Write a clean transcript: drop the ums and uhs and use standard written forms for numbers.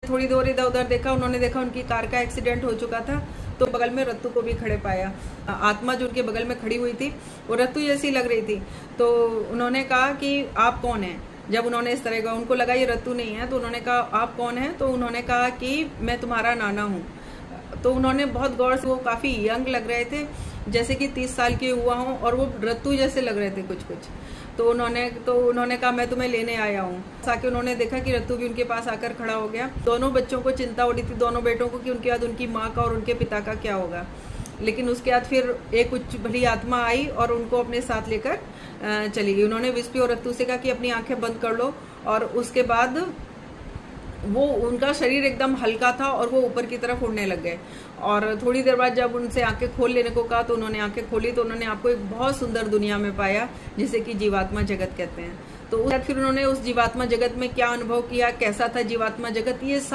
थोड़ी देर इधर उधर देखा, उन्होंने देखा उनकी कार का एक्सीडेंट हो चुका था, तो बगल में रत्तू को भी खड़े पाया। आत्मा जो उनके बगल में खड़ी हुई थी वो रत्तू जैसी लग रही थी। तो उन्होंने कहा कि आप कौन हैं। जब उन्होंने इस तरह का, उनको लगा ये रत्तू नहीं है, तो उन्होंने कहा आप कौन हैं। तो उन्होंने कहा कि मैं तुम्हारा नाना हूँ। तो उन्होंने बहुत गौर से, वो काफ़ी यंग लग रहे थे, जैसे कि 30 साल के हुआ हूँ, और वो रत्तू जैसे लग रहे थे कुछ कुछ। तो उन्होंने कहा मैं तुम्हें लेने आया हूँ। आके उन्होंने देखा कि रत्तू भी उनके पास आकर खड़ा हो गया। दोनों बच्चों को चिंता हो रही थी, दोनों बेटों को, कि उनके बाद उनकी माँ का और उनके पिता का क्या होगा। लेकिन उसके बाद फिर एक उच्च भली आत्मा आई और उनको अपने साथ लेकर चली गई। उन्होंने विस्पी और रत्तू से कहा कि अपनी आंखें बंद कर लो, और उसके बाद वो, उनका शरीर एकदम हल्का था और वो ऊपर की तरफ उड़ने लग गए। और थोड़ी देर बाद जब उनसे आंखें खोल लेने को कहा, तो उन्होंने आंखें खोली, तो उन्होंने आपको एक बहुत सुंदर दुनिया में पाया, जिसे कि जीवात्मा जगत कहते हैं। तो फिर उन्होंने उस जीवात्मा जगत में क्या अनुभव किया, कैसा था जीवात्मा जगत, ये